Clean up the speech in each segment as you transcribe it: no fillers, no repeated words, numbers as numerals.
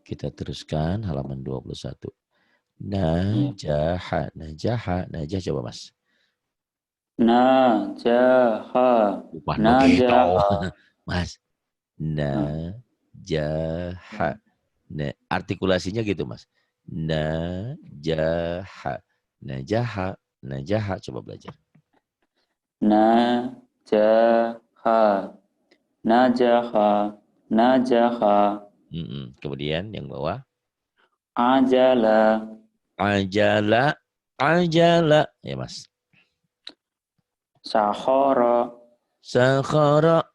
Kita teruskan halaman 21. Iya. Najaha, najaha, najah coba Mas. Najaha. Bukan begitu. Najaha. Mas. Nah, Najaha. Nah, artikulasinya gitu Mas. Najaha. Najaha. Najaha. Coba belajar. Najaha. Najaha. Najaha. Kemudian yang bawah. Ajala. Ajala. Ajala. Ya Mas. Sakhara. Sakhara.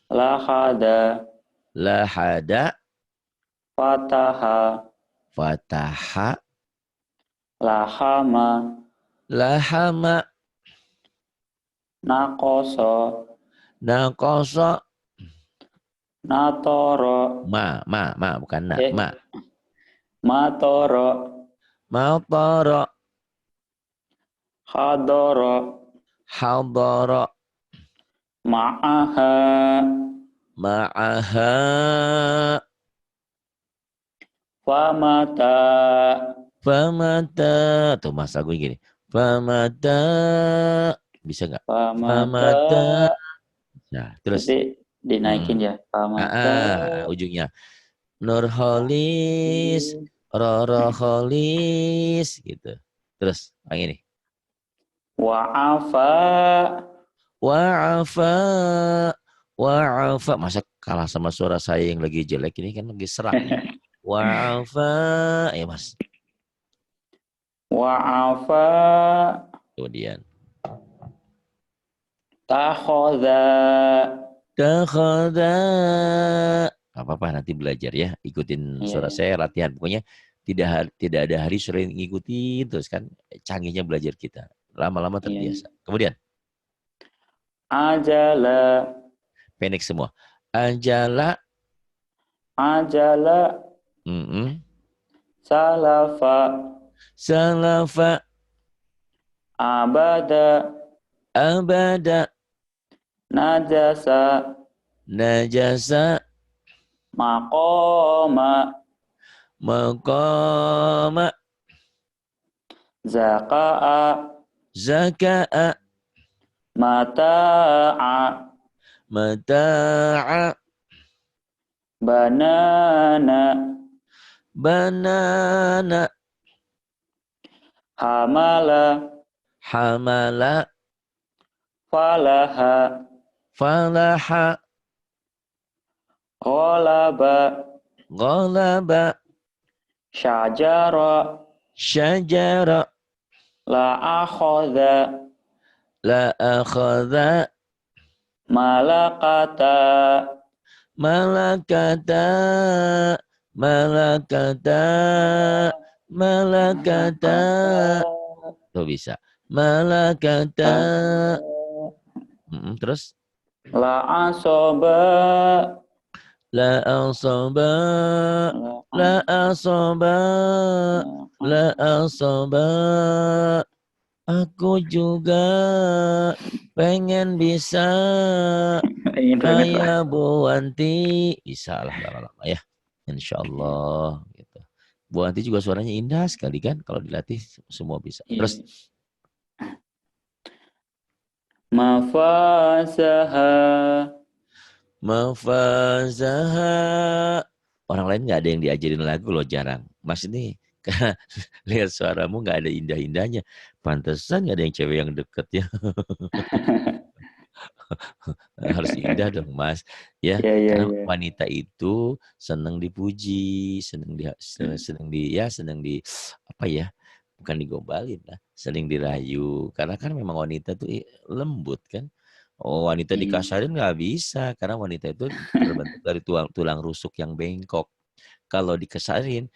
Lahada. Lahada. Fataha. Fataha. Lahama. Lahama. Nakoso. Nakosa. Natoro. Bukan na. Eh, Matoro. Matara. Hadoro. Hadara. Ma'aha. Ma'aha. Famata. Famata. Tuh Mas Agung gini. Famata. Bisa nggak? Famata. Famata. Nah, terus. Berarti dinaikin ya. Famata. Ujungnya. Nurholis. Roroholis. Gitu. Terus, yang ini. Wa'afa. Wa'afa. Wa'afa. Masa kalah sama suara saya yang lagi jelek ini kan lagi serak nih. Wa'afa. Ya Mas. Wa'afa. Kemudian. Takhoda. Takhada. Gak apa-apa nanti belajar ya. Ikutin Iya, suara iya. saya latihan. Pokoknya tidak ada hari sering ngikutin terus kan canggihnya belajar kita. Lama-lama Iya, iya. terbiasa. Kemudian. Ajala. Pendek semua. Anjala. Ajala. Mm-mm. Salafa. Salafa. Abada. Abada. Najasa. Najasa. Maqoma. Maqama. Zaka'a. Zaka'a. Mata'a. Mata'a. Banana. Banana. Hamala. Hamala. Falaha. Falaha. Ghalaba. Ghalaba. Syajara. Syajara. La akhadha. La akhadha. Malakata. Malakata. Malakata. Malakata. Tuh bisa. Malakata. Terus. La asoba. La asaba. La asaba. La asaba. Aku juga pengen bisa Ingin banget lah. kayak Bu Wanti. Bisa lah lama-lama ya. Insya Allah. Gitu. Bu Wanti juga suaranya indah sekali kan. Kalau dilatih semua bisa. Terus. Iya. Mafasaha. Mafazaha. Orang lain nggak ada yang diajarin lagu loh, jarang. Mas ini lihat suaramu nggak ada indah-indahnya. Pantesan nggak ada yang cewek yang deket ya. Harus indah dong Mas. Ya, Iya, iya, karena iya. wanita itu senang dipuji, senang di apa ya? Bukan digombalin lah, sering dirayu. Karena kan memang wanita tuh lembut kan. Oh, wanita Iya. dikasarin nggak bisa karena wanita itu terbentuk dari tulang, tulang rusuk yang bengkok. Kalau dikasarin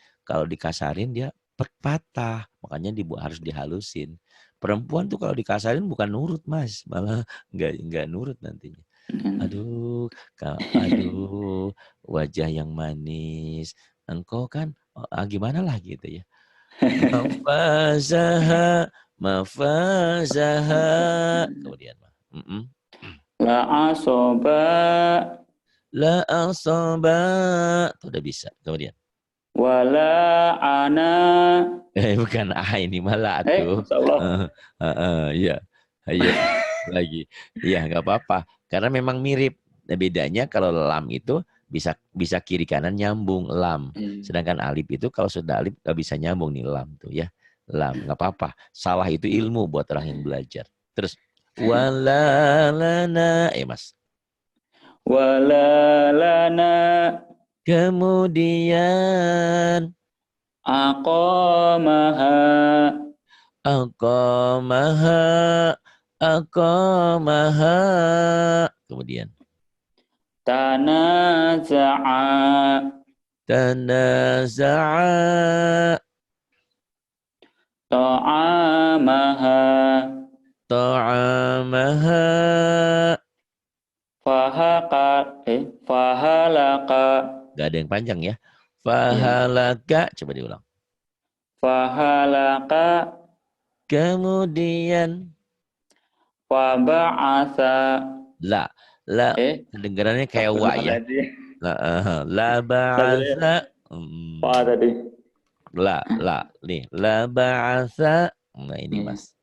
dia patah, makanya harus dihalusin. Perempuan tuh kalau dikasarin bukan nurut Mas, malah nggak nurut nantinya. Aduh, aduh, wajah yang manis, engkau kan gimana lah gitu ya. Mafazaha, mafazaha. Kemudian, La asoba. la asaba. Tuh udah bisa. Kemudian. Wala ana. Bukan ini malah tuh. Masya Allah. Iya. Ayo lagi. Iya, nggak apa-apa. Karena memang mirip. Nah, bedanya kalau lam itu bisa bisa kiri kanan nyambung lam. Iya. Sedangkan alif itu kalau sudah alif nggak bisa nyambung nih lam tuh ya. Lam, nggak apa-apa. Salah itu ilmu buat orang yang belajar. Terus walalana, Mas. Wala lana. Kemudian Aqamaha. aqamaha, aqamaha. Kemudian Tanaza'a. tanaza'a, Ta'amaha. ta'amaha. Fahalaka. Gak ada yang panjang ya. Iya. Fahalaka, coba diulang. Fahalaka. Kemudian Faba'asa. la, la, kedengarannya kayak wa ya. La Tadi ba'asa, apa tadi? la, nih, la ba'asa. Nah ini Iya. Mas.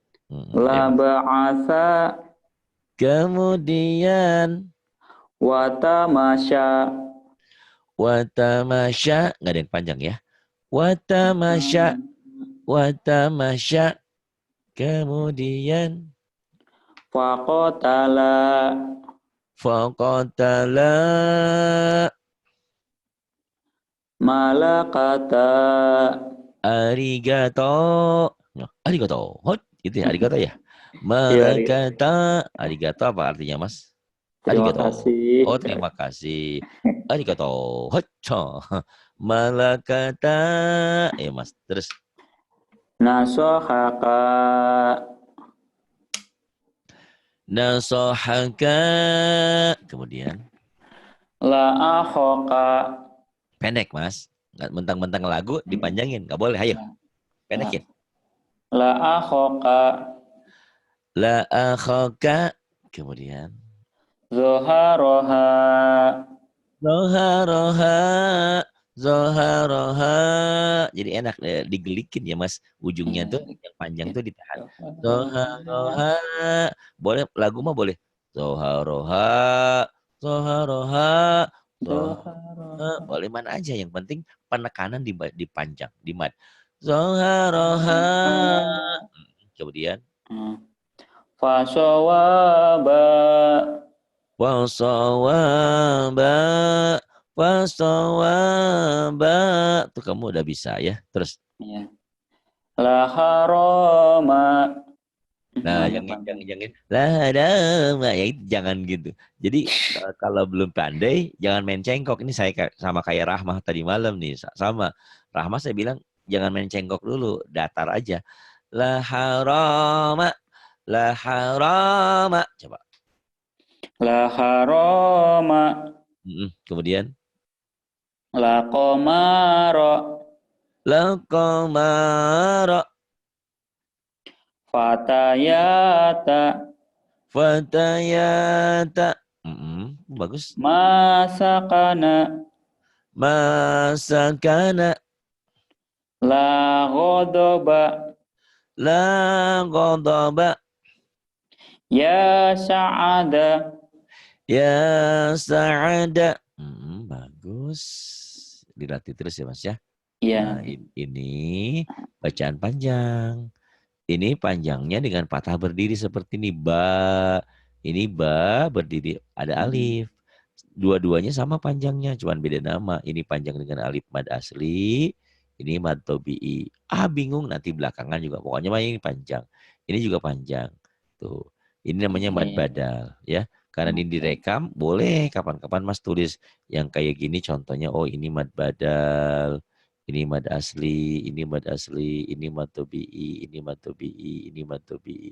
La Mas. ba'asa. Kemudian Watamasya. watamasya, nggak ada yang panjang ya. Watamasya, watamasya. Kemudian Faqotala. faqatala, Malakata. arigato. Arigato. Hot, itu ya arigato ya. Iya, Malakata, arigato apa artinya Mas? terima Arigato. kasih. Oh, terima kasih. Arigato. Hocho. Malakata. Mas. Terus Nasohaka. nasohaka. Kemudian La ahoka. pendek Mas. Nggak mentang-mentang lagu dipanjangin. Nggak boleh. Ayo. Pendekin. La ahoka. La akhaka. Kemudian Zoharoha. zoharoha. Zoharoha. Jadi enak digelikin ya Mas. Ujungnya Iya. tuh yang panjang tuh ditahan. Zoharoha. Boleh lagu mah boleh. Zoharoha. Zoharoha. Zoharoha. Boleh mana aja. Yang penting penekanan dipanjang. Di mad. Zoharoha. Kemudian Fasawaba. wasawaba. Wasawaba. Tuh kamu udah bisa ya. Terus. Iya. La haroma. Nah, yang lah ada ya itu jangan gitu. Jadi kalau belum pandai jangan main cengkok. Ini saya sama kayak Rahmah tadi malam nih sama Rahmah saya bilang jangan main cengkok dulu, datar aja. La harama, la harama. Coba. La haroma. Kemudian La komaro. la qamara. Fatayata. Fatayata. Bagus. Masakana. Masakana. La godoba. La ghadaba. Ya sa'ada. Ya sa'ada. Bagus. Dilatih terus ya Mas ya. Nah, Iya. ini bacaan panjang. Ini panjangnya dengan patah berdiri seperti ini. Ba. Ini ba berdiri. Ada alif. Dua-duanya sama panjangnya. Cuman beda nama. Ini panjang dengan alif mad asli. Ini mad tobi'i. Bingung nanti belakangan juga. Pokoknya mah ini panjang. Ini juga panjang. Tuh. Ini namanya mad badal. Ya. Karena ini direkam. Boleh kapan-kapan Mas tulis yang kayak gini. Contohnya. Oh ini mad badal. Ini mad asli, ini mad asli, ini mad tobi'i, ini mad tobi'i, ini mad tobi'i.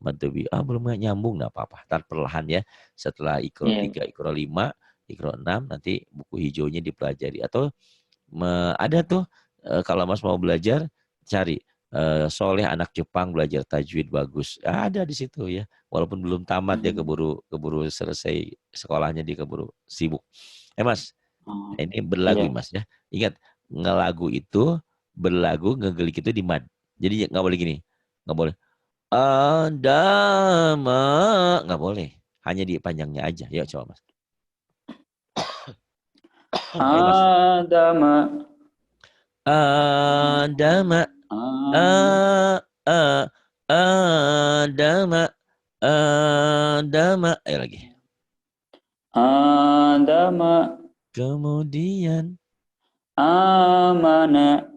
Mad tobi'i, belum nyambung, nggak apa-apa. Ntar perlahan ya, setelah ikro 3, ikro 5, ikro 6, nanti buku hijaunya dipelajari. Atau ada tuh, kalau Mas mau belajar, cari. Soleh anak Jepang belajar tajwid bagus. Ada di situ ya. Walaupun belum tamat ya, keburu selesai sekolahnya, dia keburu sibuk. Mas, ini berlagu Mas ya. Ingat, ngelagu itu, berlagu, ngegelik itu di mad. Jadi nggak boleh gini. Nggak boleh. Adama. Nggak boleh. Hanya di panjangnya aja. Yuk coba Mas. Ayo Mas. Adama. Adama. Adama. Adama. Ayo lagi. Adama. Kemudian. Amana.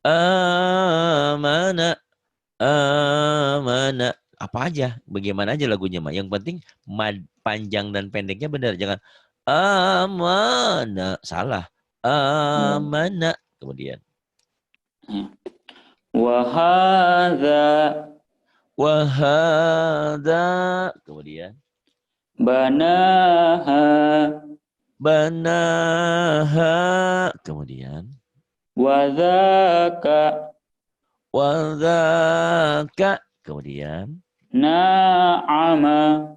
Amana. Amana. Apa aja, bagaimana aja lagunya mah. Yang penting panjang dan pendeknya benar. Jangan amana, salah. Amana. Kemudian. Wahadha. Wahada. Kemudian. Banaha. Banaha. Kemudian. Wadhaka. Wadhaka. Kemudian. Na'ama.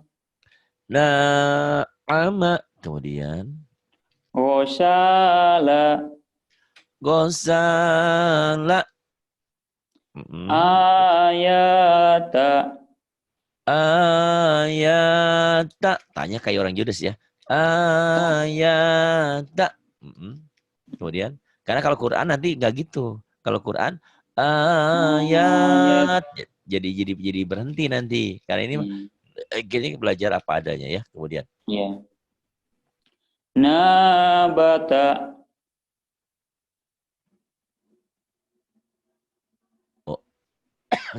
Na'ama. Kemudian. Gosala. Gosala. Ayata. Ayata. Tanya kayak orang Judes ya. Ayata. Kemudian. Karena kalau Quran nanti nggak gitu. Kalau Quran ayat. Jadi berhenti nanti. Karena ini gini belajar apa adanya ya. Kemudian. Ya. Nabata. Oh.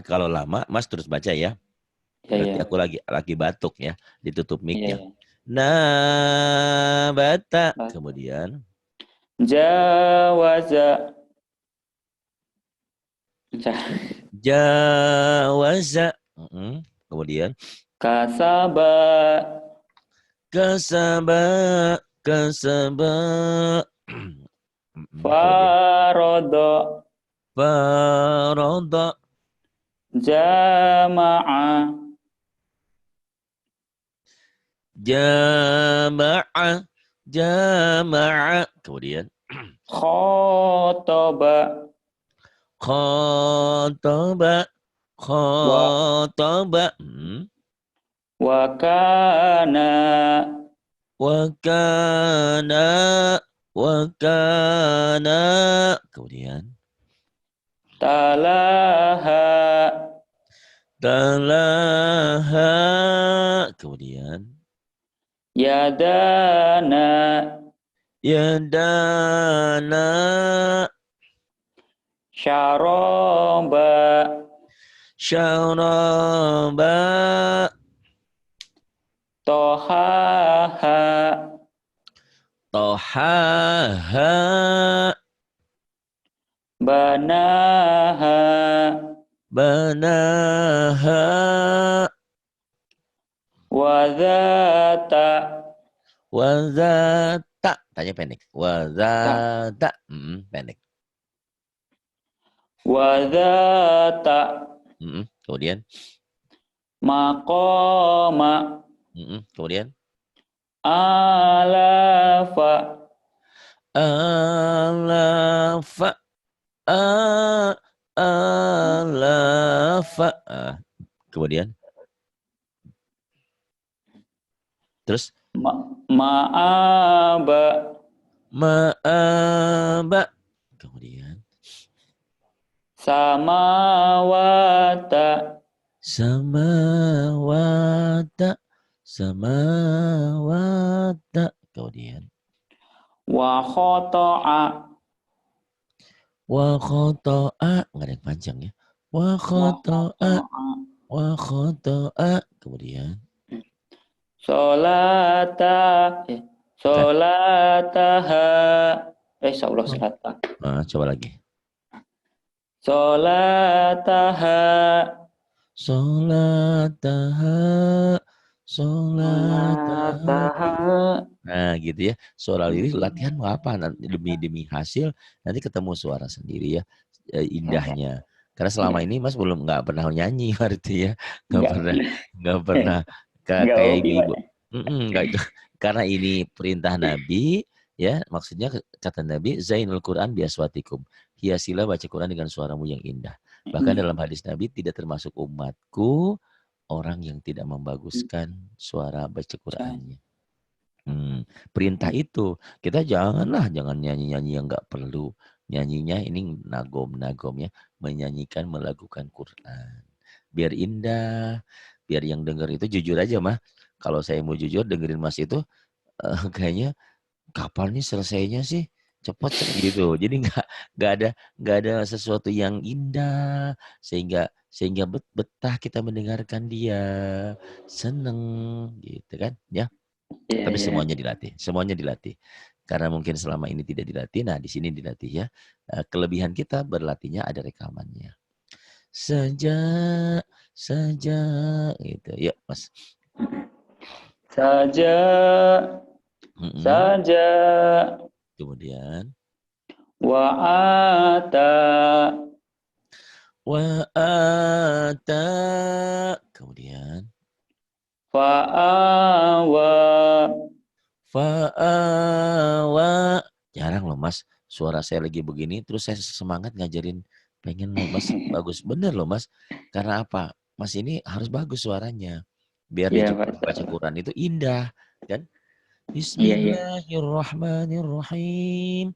Kalau lama Mas terus baca ya. Berarti aku lagi batuk ya. Ditutup mic-nya. Nabata. Kemudian. Jawaza. Jawaza. Kemudian. Kasaba. Kasaba. Kasaba. Farodo. Farodo. Jama'a. Jama'a. Jama'a. Kemudian. Khotoba. Khotoba. Khotoba. Wakana. Wakana. Wakana. Kemudian. Talaha. Talaha. Kemudian. Yadana. Yadana. Syaroba. Syaraba. Tohaha. Tohaha. Banaha. Banaha. Wadhata. Wazata. Tanya pendek. Wazata. Pendek. Wadhata. Kemudian. Maqama. Kemudian. Alafa. Alafa. Alafa. Kemudian. Terus. Ma'aba. Ma'aba. Kemudian. Samawata. Samawata. Samawata. Kemudian. Wa khoto'a. Wa khoto'a. Nggak ada yang panjang ya. Wa khoto'a. Wa khoto'a. Kemudian. Solata. Solataha. Insyaallah solata. Coba lagi. Solataha. Solataha. Solataha. Nah gitu ya. Suara lirik latihan mau apa? Nanti demi hasil nanti ketemu suara sendiri ya. Indahnya. Karena selama ini Mas nggak pernah nyanyi berarti ya. Nggak pernah kayak ibu-ibu. Karena ini perintah Nabi Ya, maksudnya kata Nabi, Zainul Quran biaswatikum. Hiasilah baca Quran dengan suaramu yang indah. Bahkan dalam hadis Nabi, tidak termasuk umatku orang yang tidak membaguskan suara baca Qurannya. Perintah itu. Kita jangan nyanyi-nyanyi yang nggak perlu. Nyanyinya ini nagom-nagom ya. Menyanyikan, melakukan Quran. Biar indah. Biar yang denger itu jujur aja mah. Kalau saya mau jujur dengerin mas itu kayaknya kapan nih selesainya sih? Cepat gitu. Jadi nggak ada sesuatu yang indah sehingga betah kita mendengarkan dia, seneng gitu kan ya. Iya, Tapi iya. semuanya dilatih. Karena mungkin selama ini tidak dilatih, nah di sini dilatih ya. Kelebihan kita berlatihnya ada rekamannya. Sejak gitu. Yuk mas. Saja, Mm-mm. saja, Kemudian wa ata, wa ata. Kemudian fa awa, fa'awa. Jarang loh mas, suara saya lagi begini, terus saya semangat ngajarin, pengen loh mas, bagus. Bener loh mas, karena apa? Mas ini harus bagus suaranya. Biar iya dia juga Pak. baca Quran itu indah. Kan? Iya, iya. Bismillahirrahmanirrahim.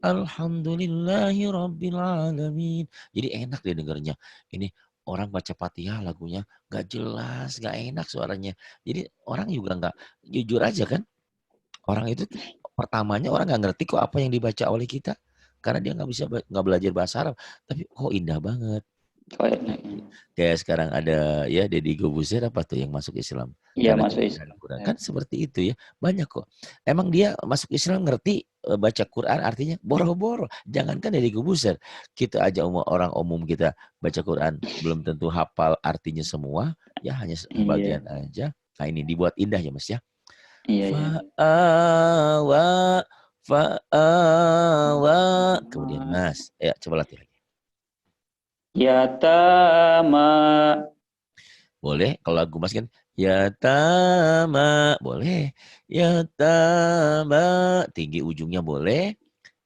Alhamdulillahi Rabbil Alamin. Jadi enak dia dengarnya. Ini orang baca Fatihah lagunya gak jelas, gak enak suaranya. Jadi orang juga gak, jujur aja kan, orang itu pertamanya orang nggak ngerti kok apa yang dibaca oleh kita karena dia nggak bisa nggak belajar bahasa Arab, tapi kok indah banget. Oh, enak. Kayak sekarang ada ya Deddy Gobuzer apa tuh yang masuk Islam Iya, karena masuk nyanyi Islam. Al-Quran kan seperti itu ya, banyak kok. Emang dia masuk Islam ngerti baca Quran artinya boro-boro, jangankan Deddy Gobuzer, kita aja orang umum kita baca Quran belum tentu hafal artinya semua, ya hanya Iya, sebagian aja. Nah ini dibuat indah ya mas ya. iya, iya. Fa'awa, fa'awa. Kemudian mas, ya coba latih lagi. Yatama, Boleh, kalau lagu mas kan, ya tama, boleh. Ya tama, tinggi ujungnya boleh.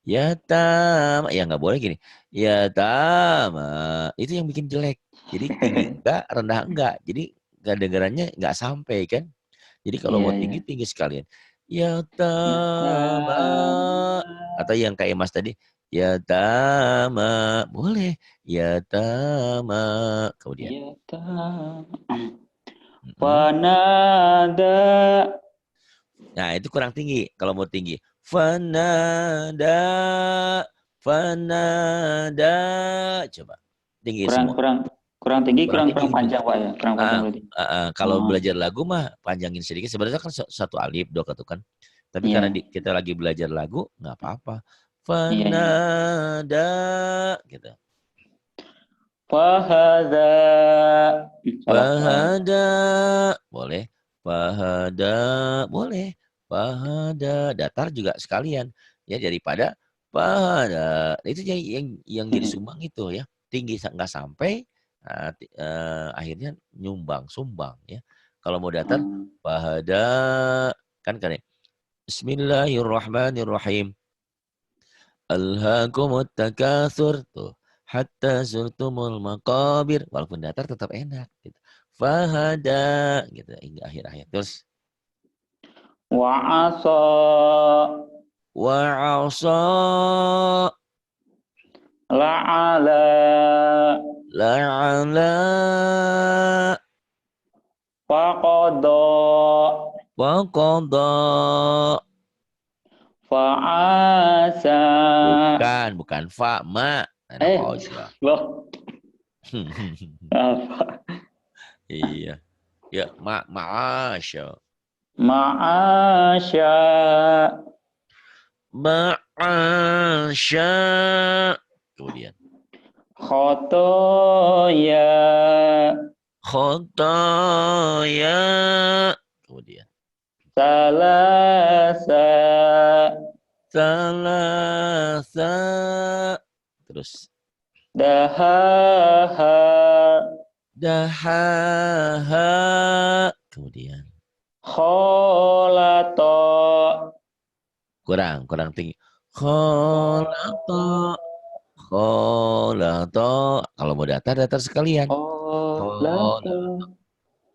Ya tama, ya nggak boleh gini. Ya tama, itu yang bikin jelek. Jadi tinggi enggak, rendah enggak. Jadi nggak dengarannya nggak sampai kan. Jadi kalau iya, mau iya. tinggi, tinggi sekalian. Ya tama. Yatama, Atau yang kayak Mas tadi. Ya tama. Boleh. Ya tama. Kemudian. yatama. Mm-mm. Wanada, Nah itu kurang tinggi. Kalau mau tinggi. Fanada. Fanada. Coba. Tinggi kurang, semua. kurang, kurang tinggi, Kurang kurang, tinggi kurang gitu. panjang Pak ya, kurang panjang berarti. Kalau Oh, belajar lagu mah panjangin sedikit. Sebenarnya kan satu alif dok itu kan. Tapi karena iya, kita lagi belajar lagu nggak apa-apa. iya, iya. Fanada gitu. Fahada, salah, salah. Fahada boleh. Fahada boleh. Fahada datar juga sekalian ya daripada fahada. Itu yang jadi sumbang itu ya. Tinggi nggak sampai akhirnya sumbang ya. Kalau mau datar Hmm. fahada kan Bismillahirrahmanirrahim. Alhaakumut takatsur tuh. Hatta zurtumul maqabir. Walaupun datar tetap enak gitu. Fahada gitu hingga akhir-akhir. Terus Wa'asa, wa'asa la'ala, la'ala faqada, waqada. fa'asa. Bukan fa ma. Enak aja. Loh, apa? Iya. Ya, ma'asya. Ma'asya, Ma'asya. Kemudian khotoya, khotaya. Kemudian salasa, salasa. Terus dahaha, dahaha. Kemudian kholato, kurang tinggi. Khalaqa, khalaqa. Kalau mau datar sekalian. Khalaqa.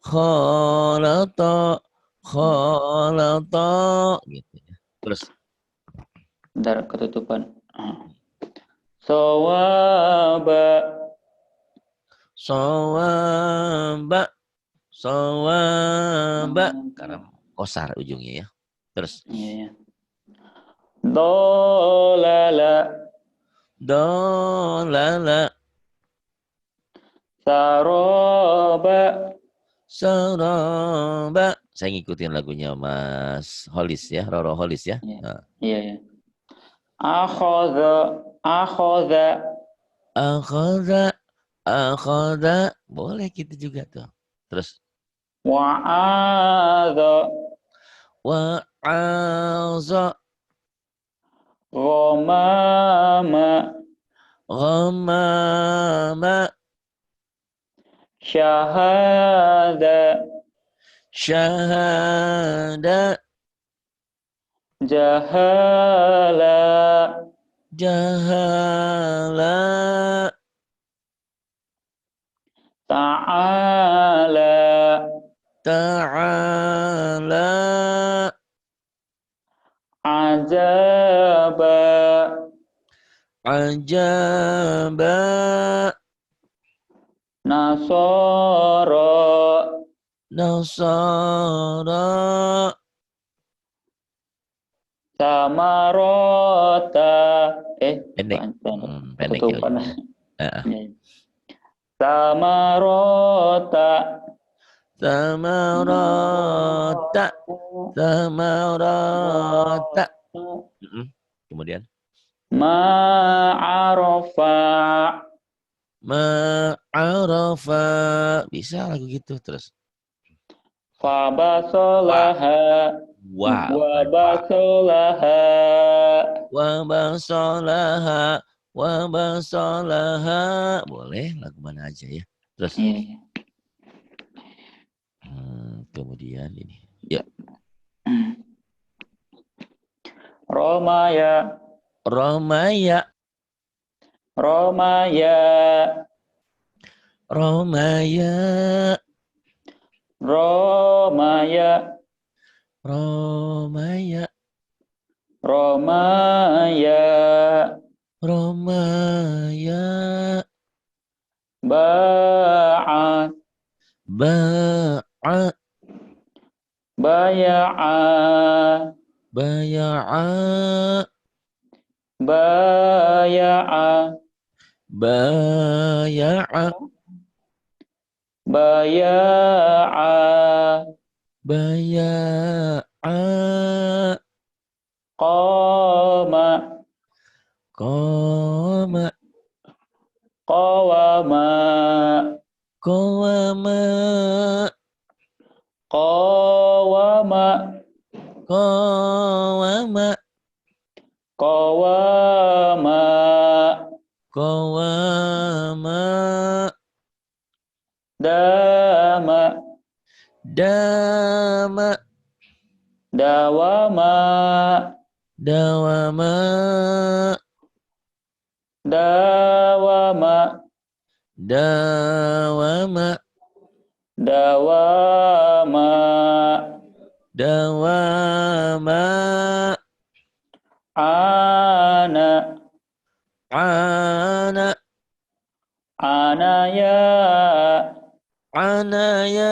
Khalaqa, khalaqa, gitu ya. Terus Bentar, ketutupan. Sawaba. sawaba, sawaba. Karena kosar ujungnya ya. Terus Iya, ya. Dolala. dolala, Saroba. saraba. Saya ngikutin lagunya Mas Holis ya, Roro Holis ya. Iya, Nah. iya, ya. Akhoda. Akhoda. Akhadha, akhadha. Boleh gitu juga tuh. Terus Wa'adha. wa'aza, Ghamama. ghamama, Syahada. syahada, Jahala. jahala, Ta'ala. ta'ala, Azaba. ajaba, Nasara. nasara, Samarota. pendek. Panjang. Pendek ya Ketutupan. ujungnya. Heeh. Samarota. Samarata, samarata. Kemudian Ma'arofa. ma'arafa. Bisa lagu gitu terus. Wa, Fabasolaha. bukan fa. Wabasolaha. Wa basolaha, wa basolaha. Boleh lagu mana aja ya. Terus Iya. kemudian ini. Ya. Romaya. Romaya, Romaya. Romaya, Romaya. Romaya, Romaya. Romaya. Ba'a. Ba'a, Baya'a. baya'a, Baya'a. baya'a, Baya'a. baya'a. Qama. Qama, Qawama. qawama, Qawama. qawama, Qawama. qawama. Dama. Dama, Dawama. dawama, Dawama. dawama, Dawama. dawama. Ana. Ana, Anaya. anaya,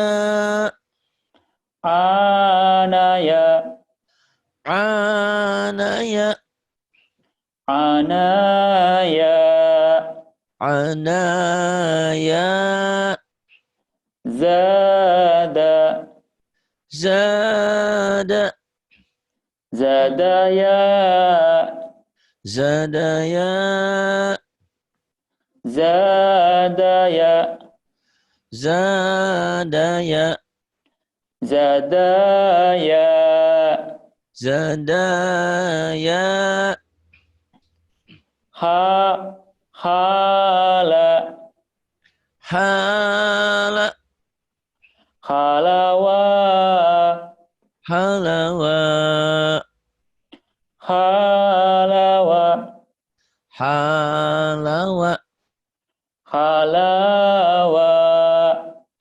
Anaya. anaya, Anaya. anaya. Zada. Zada, Zadaya. zadaya, Zadaya. zadaya, Zadaya. zadaya. Hala. Hala, Halawa. halawa, halawa, halawa,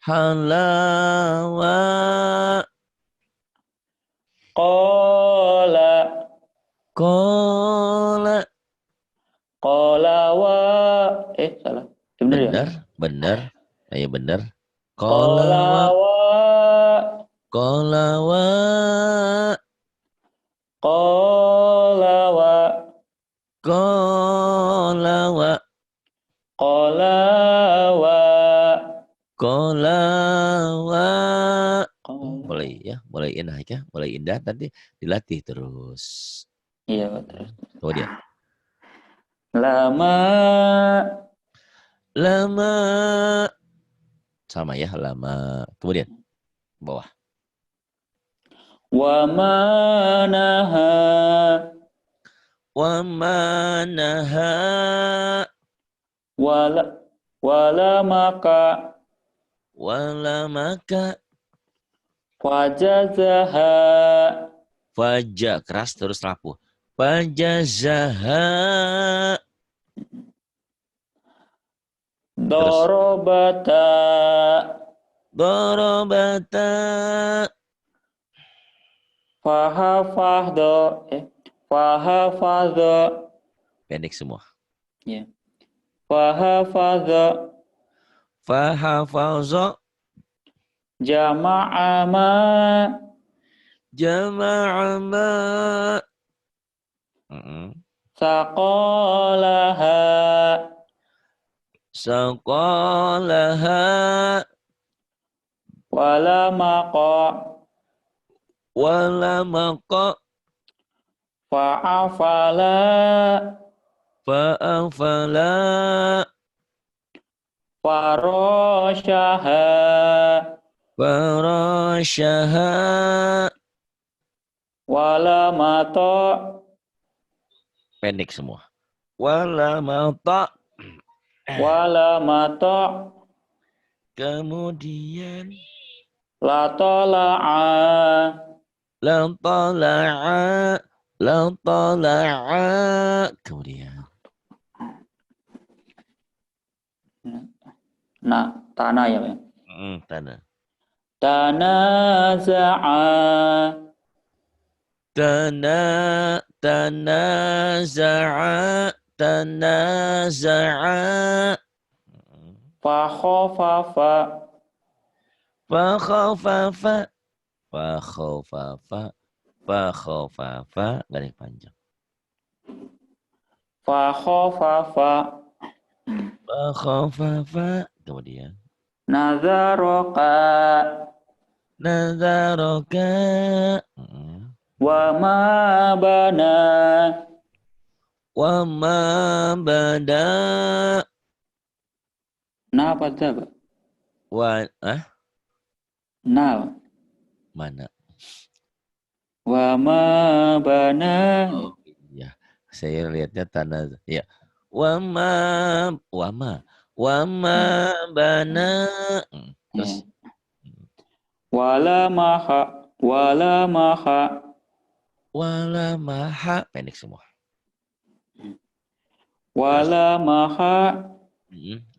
halawa, qala, kola. qalawa, salah. Bener ya? Benar, benar. Ayo benar. Kola Qalawa, kolawa, qalawa, kolawa, qalawa, kolawa. qalawa. Mulai ya, mulai enak ya, mulai indah. Nanti dilatih terus. Iya, terus. Kemudian Lama, lama, sama ya lama. Kemudian bawah. wa manaha, Wa manaha, wala, wala maka, wala maka, wajazaha, faja keras terus rapuh. Fajazaha, terus dorobata, dorobata, fahafahdo, fahafadho, pendek semua. ya, fahafadho, Fahafalzo, jama'ama, jama'ama, saqalaha, saqalaha, wala maqa, wala maqa, fa'afala, fa'afala, farosyaha, farasyaha, wala mato, pendek semua. Wala mata, wala mato, kemudian latola'a, lantala'a, lantala'a, kemudian nah, tanah ya, Pak. tanah. Tanaza'a, Tanaza'a, tanaza'a, fakhofafa, fakhofafa, fakhofafa, fakhofafa, nggak ada yang panjang. fakhofafa, Fakhofafa, kemudian nazaroka, nazaroka, wa ma bana, wa ma bada, nah apa itu, Pak? Nah, mana? wa ma bana, Oh iya, saya lihatnya tanah. Ya, wama, wama bana. Terus wala maha, wala maha, wala maha, pendek semua. wala maha,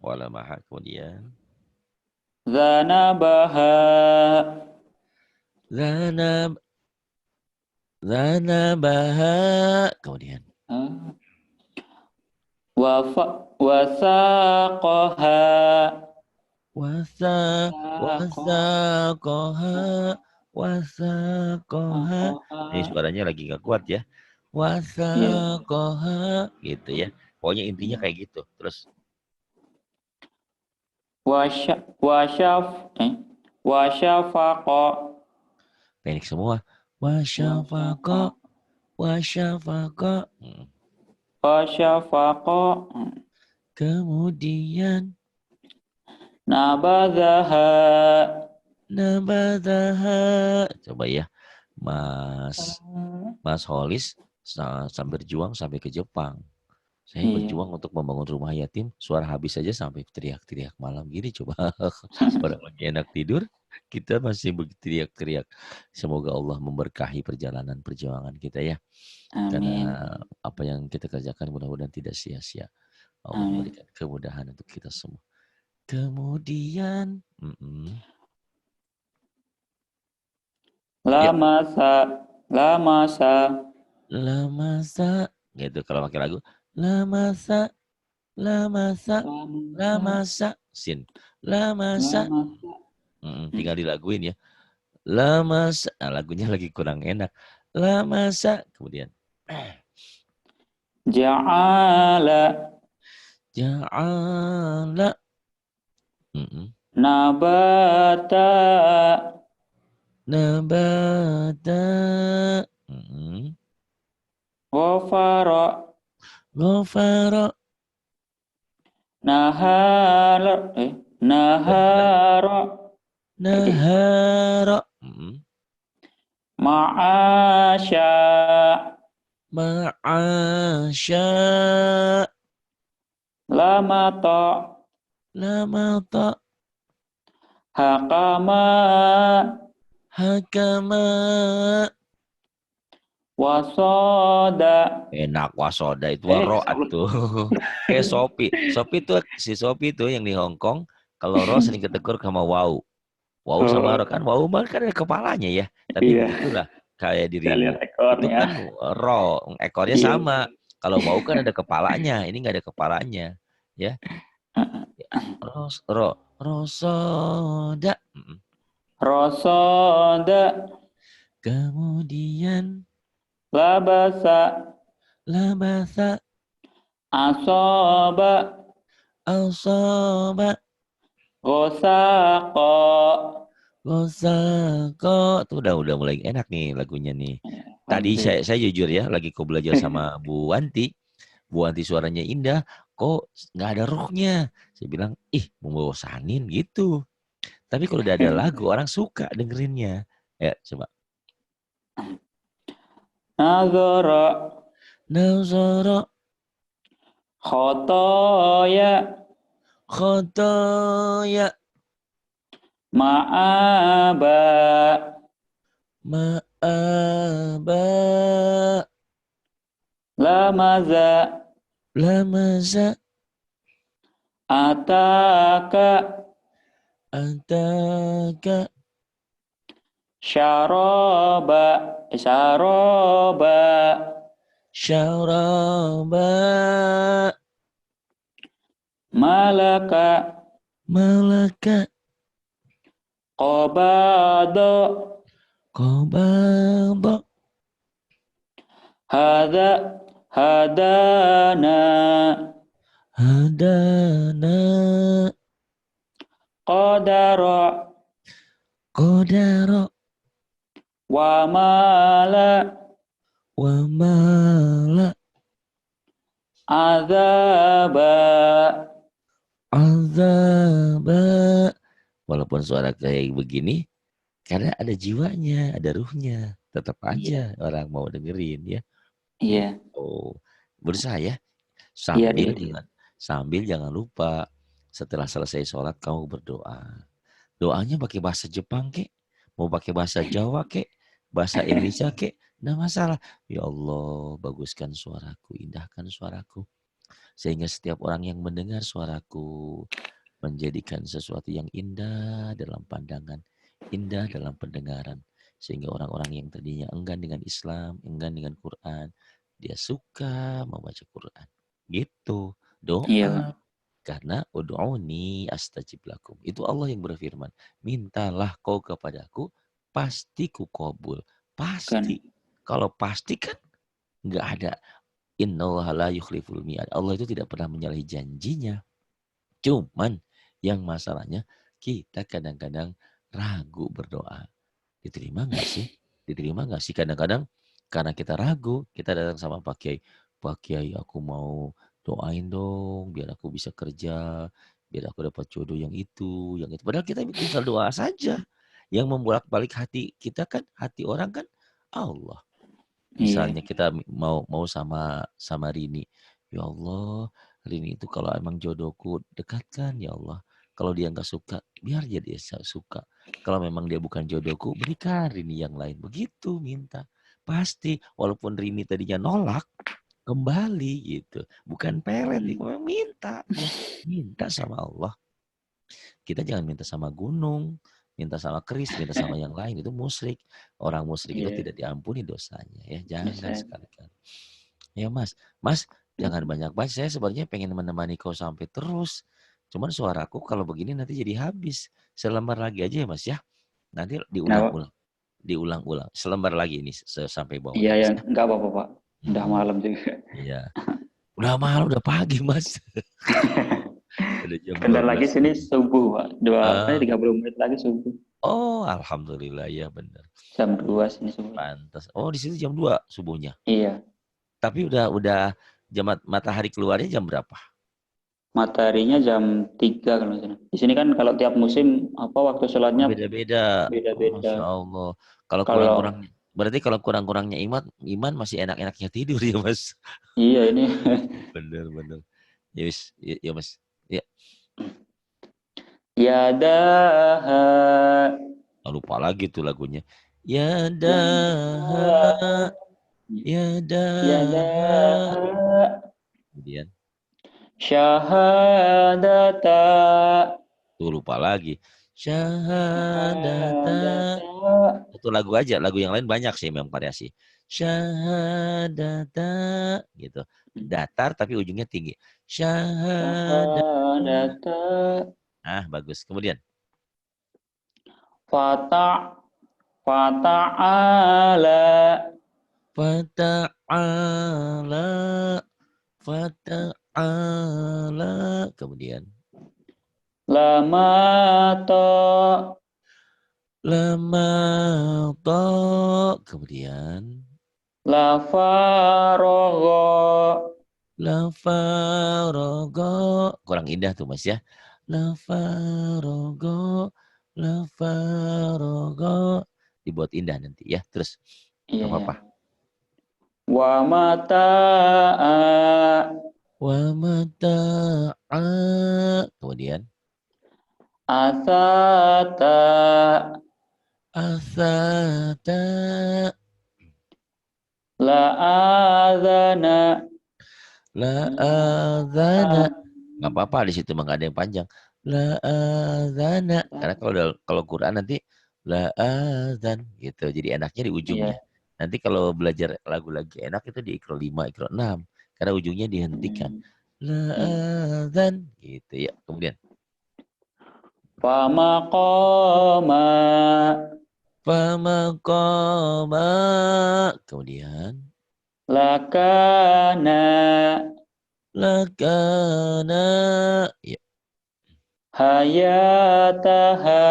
Wala maha, kemudian zanabaha, zanab, zanabaha, kemudian wasaqaha, wasaqoha, wasaqoha. Ini suaranya lagi nggak kuat ya. Wasaqoha, gitu ya. Pokoknya intinya kayak gitu. Terus wasyafaqa, pendek semua. Wasyafaqa, wasyafaqa. wasyafaqa, Kemudian nabadhaha, nabadaha. Coba ya, Mas Holis sampai berjuang sampai ke Jepang. Saya berjuang untuk membangun rumah yatim, suara habis saja sampai teriak-teriak malam gini coba. Orang lagi enak tidur. Kita masih berteriak-teriak. Semoga Allah memberkahi perjalanan kita ya. Karena Amin. apa yang kita kerjakan mudah-mudahan tidak sia-sia. Allah Amin. memberikan kemudahan untuk kita semua. Kemudian, ya, Lamasa, lamasa, lamasa, gitu kalau pakai lagu. Lamasa, lamasa, lamasa, lamasa, sin. Lamasa, lamasa. tinggal dilaguin ya. Lamasa, lagunya lagi kurang enak. Lamasa, kemudian. Ja'ala, Ja'ala. nabata, Nabata. ghafara, Ghafara. nahara, nahara, Nahara. ma'asya, Ma'asya. lamata, Lamata. hakama, Hakama. wasoda. Enak wasoda itu waro Salah. tuh. Kayak Sopi. Sopi tuh yang di Hong Kong. Kalau ro sering ketekur sama wow. Wow sama ro Oh, kan. Wow kan ada kepalanya ya. Tapi iya, begitulah kayak saya lihat dirimu. Itu ekornya. kan ro. Ekornya Iya. sama. Kalau wow kan ada kepalanya. Ini nggak ada kepalanya. Ya. Rosoda. Rosoda, Kemudian labasa, labasa. asoba, Alsoba. gosako. Gosako. Tuh udah mulai enak nih lagunya nih. Tadi Asik. saya jujur ya, lagi kau belajar sama Bu Wanti. Bu Wanti suaranya indah, kok nggak ada rohnya. Saya bilang, ih membosanin gitu. Tapi kalau udah ada lagu, orang suka dengerinnya. Ya, coba. Nazara, Nazara. khotoya, Khotoya. ma'aba, Ma'aba. lamaza, Lamaza. ataka, Ataka. syaroba, syaroba, Syaraba. malaka, Malaka. qabado, Qabada. hada, hadana, Hadana. qadara, Qadara. wamala, Wa mala. azaba. Azaba. Walaupun suara kayak begini, karena ada jiwanya, ada ruhnya. Tetap Iya, aja orang mau dengerin ya. iya, Gitu. Berusaha ya. iya, Sambil iya. jangan lupa setelah selesai sholat kamu berdoa. Doanya pakai bahasa Jepang kek, mau pakai bahasa Jawa kek, bahasa Indonesia kek, enggak masalah. Ya Allah, baguskan suaraku, indahkan suaraku. Sehingga setiap orang yang mendengar suaraku menjadikan sesuatu yang indah dalam pandangan, indah dalam pendengaran. Sehingga orang-orang yang tadinya enggan dengan Islam, enggan dengan Quran, dia suka membaca Quran. Gitu. Iya, Bang. Doa. Karena ud'uni astajib lakum. Itu Allah yang berfirman. Mintalah kau kepadaku, pasti ku kabul. Pasti. Kan, Kalau pasti kan nggak ada. Innallaha la yukhliful mi'ad. Allah itu tidak pernah menyalahi janjinya. Cuman yang masalahnya kita kadang-kadang ragu berdoa. Diterima nggak sih? Diterima nggak sih? Kadang-kadang karena kita ragu, kita datang sama Pak Kiai. Pak Kiai aku mau doain dong biar aku bisa kerja, biar aku dapat jodoh yang itu, yang itu. Padahal kita tinggal doa saja. Yang membolak-balik hati kita kan, hati orang kan Allah. iya, Misalnya kita mau sama Rini. Ya Allah, Rini itu kalau emang jodohku dekatkan ya Allah. Kalau dia nggak suka, biar dia suka. Kalau memang dia bukan jodohku, berikan Rini yang lain. Begitu minta. Pasti, walaupun Rini tadinya nolak, kembali gitu. Bukan pelet, minta dia. Minta sama Allah. Kita jangan minta sama gunung, minta sama keris, minta sama yang lain. Itu musyrik. Orang musyrik itu tidak diampuni dosanya. Ya, jangan sekali-kali. Ya Mas, Mas jangan banyak-banyak. Saya sebenarnya pengen menemani kau sampai terus. Cuman suaraku kalau begini nanti jadi habis. Selembar lagi aja ya Mas ya. Nanti Kenapa? diulang-ulang. Diulang-ulang. Selembar lagi ini sampai bawah Iya ya ya, Mas ya. nggak apa-apa Pak. Udah Mm-mm. malam juga. Iya. Udah malam, udah pagi Mas. Udah jam Bentar lagi 12 sini lebih. subuh Pak. Ah, 30 menit lagi subuh. oh, alhamdulillah ya benar. Jam 2 sini subuh. Pantas. Oh, di situ jam 2 subuhnya. Iya. Tapi udah jam matahari keluarnya jam berapa? Mataharinya jam 3 kalau misalnya. Di sini kan kalau tiap musim apa waktu Oh, sholatnya beda-beda. Oh, Masya beda-beda. Allah. Kalau Kalau kurang-kurangnya, berarti kalau kurang-kurangnya iman masih enak-enaknya tidur ya Mas. iya ini Bener-bener. Ya, wis. Ya, Mas. Ya, ya daha lupa lagi tuh lagunya. Ya ya daha, ya ya daha. daha Kemudian, syahadata tuh lupa lagi. Syahadata. syahadata Satu lagu aja, lagu yang lain banyak sih memang variasi. Syahadata gitu. Datar tapi ujungnya tinggi. Syahadata. syahadata Ah, bagus. Kemudian fata fata'ala fata'ala fata'ala. Kemudian lamato lamata. Kemudian lafarogho lafarogo. Kurang indah tuh Mas ya. Lafarogo, lafarogo. Dibuat indah nanti ya. Terus, iya gak ya apa-apa. wa mata'a Wa mata'a. Kemudian, asata asata. la'adhana La adhana. Gak apa-apa di situ mah gak ada yang panjang. La adhana. Karena kalau Quran nanti la adhan gitu. Jadi enaknya di ujungnya. iya Nanti kalau belajar lagu lagi enak itu di ikro 5, ikro 6. Karena ujungnya dihentikan. hmm. La Iya. adhan gitu ya. Kemudian Famaqama famaqama. Kemudian lakana lakana. Ya. hayataha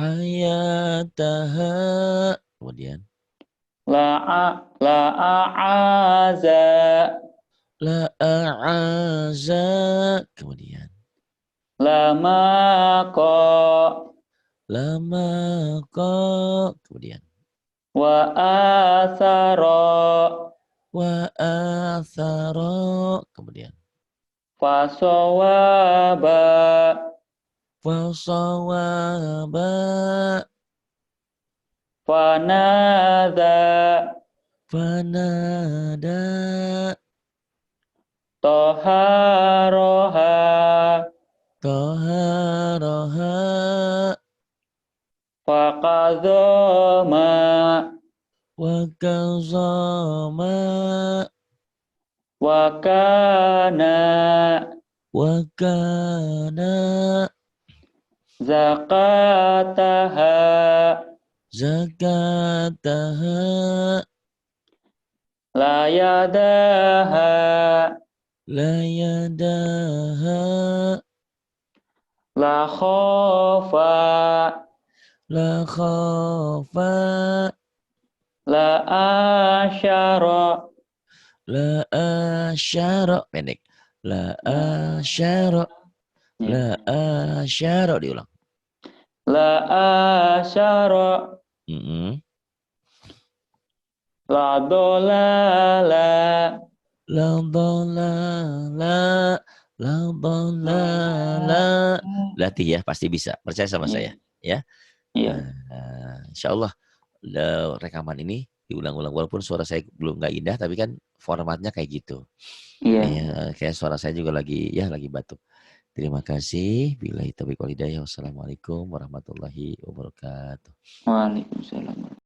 Hayataha. Kemudian la'aza la a'aza. Kemudian lamaqa lama ko. Kemudian wa athara wa atharo. Kemudian fasawaba fasawaba. fanadha Fanada. toharoha Toharoha. faqadhoma Wakazama. wakana Wakana. zakataha Zakataha. layadaha Layadaha. la khofa La khafa. la asyara La asyara. Pendek. La la asyara. La ya. asyara. Diulang. La asyara Mm-mm. la dolala La dolala. la la. Latih ya, pasti bisa. Percaya sama saya, ya. Iya. Insya Allah rekaman ini diulang-ulang walaupun suara saya belum nggak indah, tapi kan formatnya kayak gitu. Iya. Kayak suara saya juga lagi batuk. Terima kasih. Billahi taufiq wal hidayah. Wassalamualaikum warahmatullahi wabarakatuh. Waalaikumsalam.